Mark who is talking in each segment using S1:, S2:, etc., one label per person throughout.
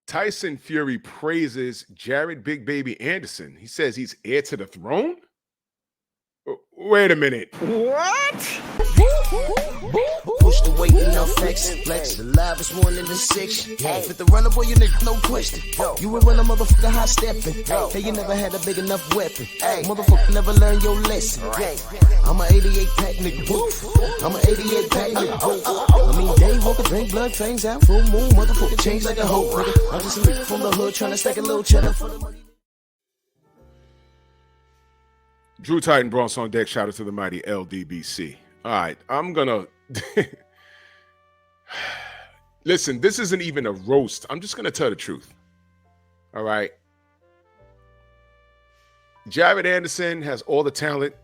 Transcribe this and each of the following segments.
S1: Tyson Fury praises Jared Big Baby Anderson. He says he's heir to the throne? Wait a minute.
S2: What?
S3: Push the weight enough flex. Flex the livest one in the section. Fit the runner, boy, you nigga, no question. You will run a motherfucker high stepping. Hey, you never had a big enough weapon. Motherfucker never learned your lesson. I'm an 88 pack nigga. I'm an 88 pack nigga. I mean, day walker, drink blood, fangs out, full moon, motherfucker change like a hoe. I'm just a nigga from the hood trying to stack a little cheddar for the money.
S1: Drew Titan Bronx on deck. Shout out to the mighty LDBC. All right, I'm gonna listen. This isn't even a roast. I'm just gonna tell the truth. All right. Jared Anderson has all the talent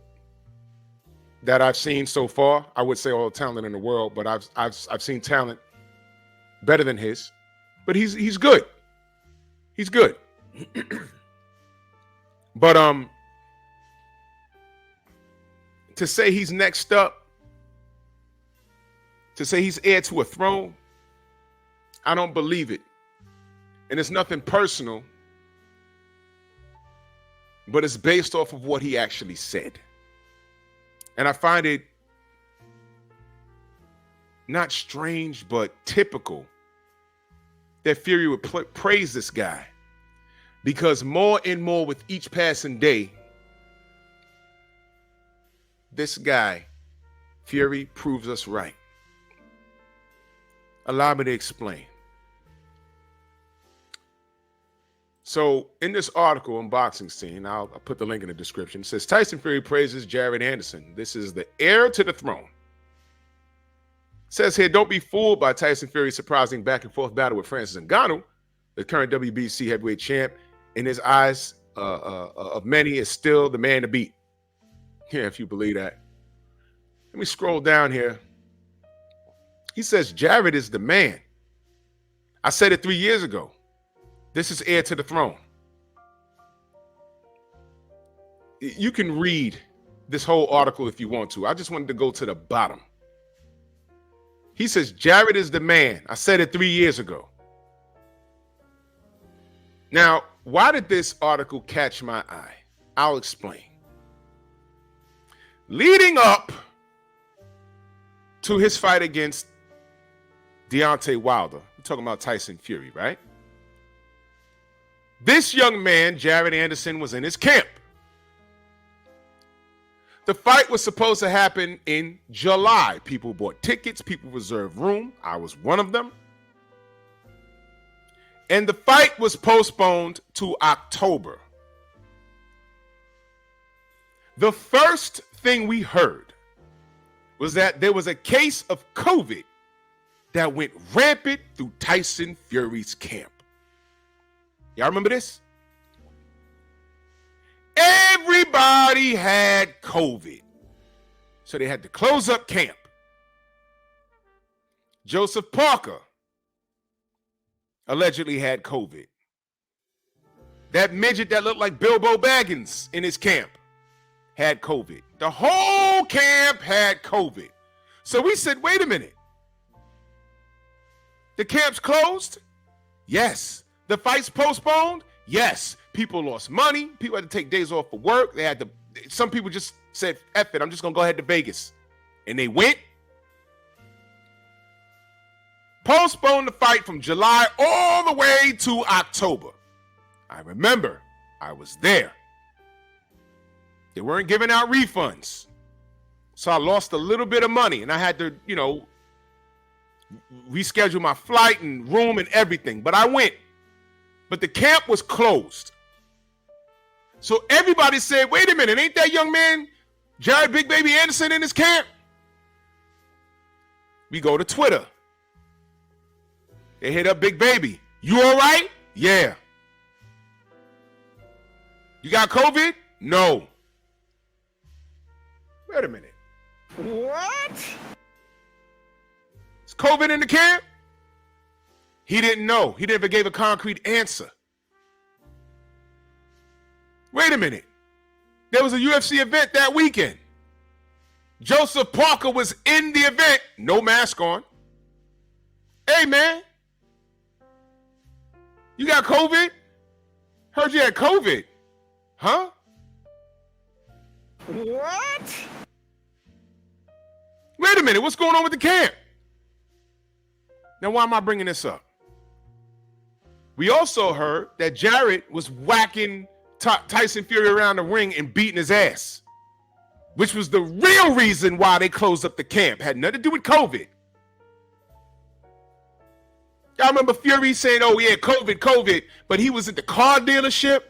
S1: that I've seen so far. I would say all the talent in the world, but I've seen talent better than his. But he's good. He's good. But to say he's next up, to say he's heir to a throne, I don't believe it. And it's nothing personal, but it's based off of what he actually said. And I find it not strange, but typical that Fury would praise this guy, because more and more with each passing day, this guy, Fury, proves us right. Allow me to explain. So in this article, Unboxing Scene, I'll put the link in the description. It says, Tyson Fury praises Jared Anderson. This is the heir to the throne. It says here, don't be fooled by Tyson Fury's surprising back and forth battle with Francis Ngannou, the current WBC heavyweight champ. In his eyes of many, is still the man to beat. Yeah, if you believe that. Let me scroll down here. He says, Jared is the man. I said it 3 years ago. This is heir to the throne. You can read this whole article if you want to. I just wanted to go to the bottom. He says, Jared is the man. I said it 3 years ago. Now, why did this article catch my eye? I'll explain. Leading up to his fight against Deontay Wilder, we're talking about Tyson Fury, right? This young man, Jared Anderson, was in his camp. The fight was supposed to happen in July. People bought tickets, people reserved room. I was one of them. And the fight was postponed to October. The first thing we heard was that there was a case of COVID that went rampant through Tyson Fury's camp. Y'all remember this? Everybody had COVID. So they had to close up camp. Joseph Parker allegedly had COVID. That midget that looked like Bilbo Baggins in his camp had COVID. The whole camp had COVID. So we said, wait a minute. The camp's closed? Yes. The fight's postponed? Yes. People lost money. People had to take days off for work. Some people just said, F it, I'm just going to go ahead to Vegas. And they went. Postponed the fight from July all the way to October. I remember I was there. They weren't giving out refunds. So I lost a little bit of money and I had to, reschedule my flight and room and everything. But I went. But the camp was closed. So everybody said, wait a minute, ain't that young man, Jared Big Baby Anderson, in his camp? We go to Twitter. They hit up Big Baby. You all right? Yeah. You got COVID? No. Wait a minute.
S2: What?
S1: Is COVID in the camp? He didn't know. He never gave a concrete answer. Wait a minute. There was a UFC event that weekend. Joseph Parker was in the event, no mask on. Hey, man. You got COVID? Heard you had COVID. Huh?
S2: What?
S1: Wait a minute. What's going on with the camp? Now, why am I bringing this up? We also heard that Jared was whacking Tyson Fury around the ring and beating his ass, which was the real reason why they closed up the camp. Had nothing to do with COVID. Y'all remember Fury saying, oh, yeah, COVID, but he was at the car dealership.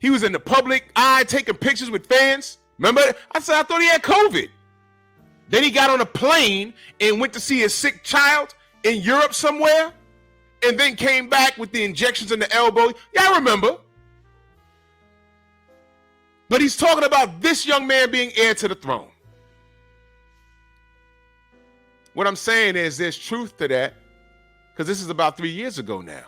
S1: He was in the public eye taking pictures with fans. Remember? I said, I thought he had COVID. Then he got on a plane and went to see his sick child in Europe somewhere, and then came back with the injections in the elbow. Y'all remember? But he's talking about this young man being heir to the throne. What I'm saying is there's truth to that, because this is about 3 years ago now.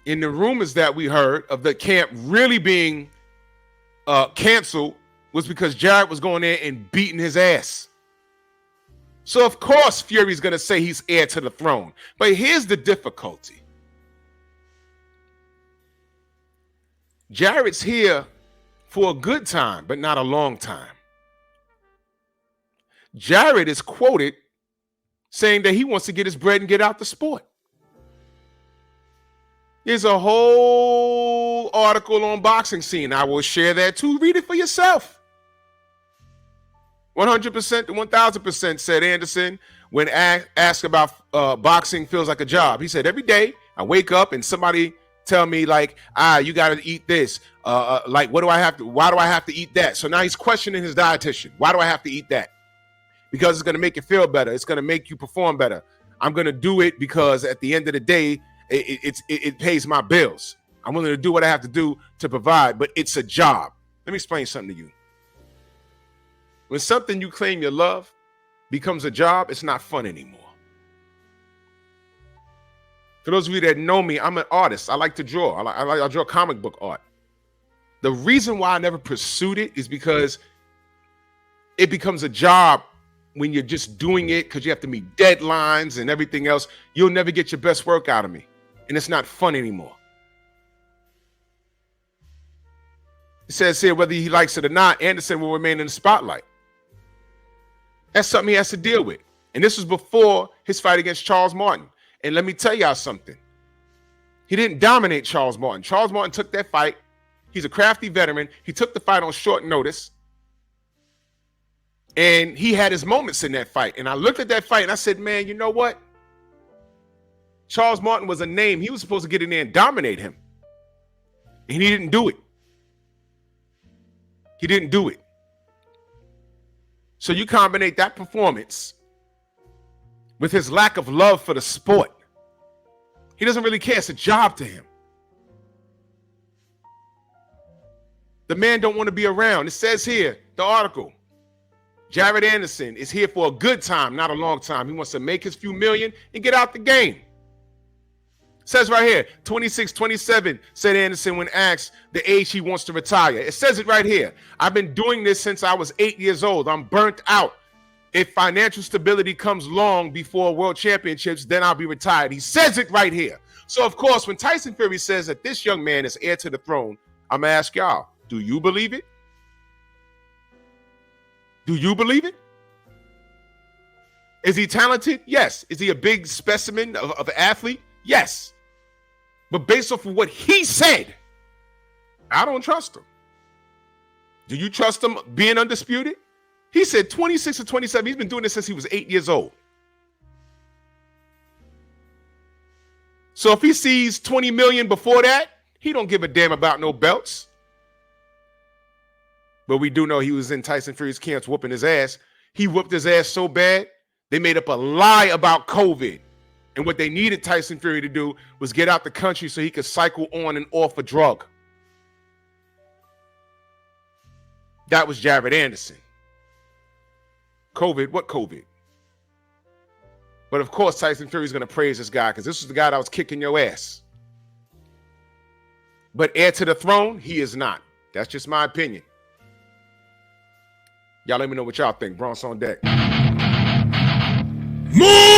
S1: In the rumors that we heard of the camp really being canceled was because Jared was going there and beating his ass. So, of course, Fury's going to say he's heir to the throne. But here's the difficulty. Jared's here for a good time, but not a long time. Jared is quoted saying that he wants to get his bread and get out the sport. There's a whole article on Boxing Scene. I will share that too. Read it for yourself. 100% to 1,000% said Anderson when asked about boxing feels like a job. He said, every day I wake up and somebody tell me like, you got to eat this. Like, why do I have to eat that? So now he's questioning his dietitian. Why do I have to eat that? Because it's going to make you feel better. It's going to make you perform better. I'm going to do it because at the end of the day, it pays my bills. I'm willing to do what I have to do to provide, but it's a job. Let me explain something to you. When something you claim you love becomes a job, it's not fun anymore. For those of you that know me, I'm an artist. I like to draw. I draw comic book art. The reason why I never pursued it is because it becomes a job when you're just doing it because you have to meet deadlines and everything else. You'll never get your best work out of me. And it's not fun anymore. It says here, whether he likes it or not, Anderson will remain in the spotlight. That's something he has to deal with. And this was before his fight against Charles Martin. And let me tell y'all something. He didn't dominate Charles Martin. Charles Martin took that fight. He's a crafty veteran. He took the fight on short notice. And he had his moments in that fight. And I looked at that fight and I said, man, you know what? Charles Martin was a name. He was supposed to get in there and dominate him. And he didn't do it. He didn't do it. So you combine that performance with his lack of love for the sport. He doesn't really care. It's a job to him. The man don't want to be around. It says here, the article, Jared Anderson is here for a good time, not a long time. He wants to make his few million and get out the game. It says right here, 26, 27, said Anderson when asked the age he wants to retire. It says it right here. I've been doing this since I was 8 years old. I'm burnt out. If financial stability comes long before world championships, then I'll be retired. He says it right here. So, of course, when Tyson Fury says that this young man is heir to the throne, I'm going to ask y'all, do you believe it? Do you believe it? Is he talented? Yes. Is he a big specimen of an athlete? Yes. But based off of what he said, I don't trust him. Do you trust him being undisputed? He said 26 or 27. He's been doing this since he was 8 years old. So if he sees 20 million before that, he don't give a damn about no belts. But we do know he was in Tyson Fury's camps whooping his ass. He whooped his ass so bad, they made up a lie about COVID. And what they needed Tyson Fury to do was get out the country so he could cycle on and off a drug. That was Jared Anderson. COVID, what COVID? But of course, Tyson Fury is going to praise this guy because this is the guy that was kicking your ass. But heir to the throne, he is not. That's just my opinion. Y'all let me know what y'all think. Bronx on deck.
S4: Move!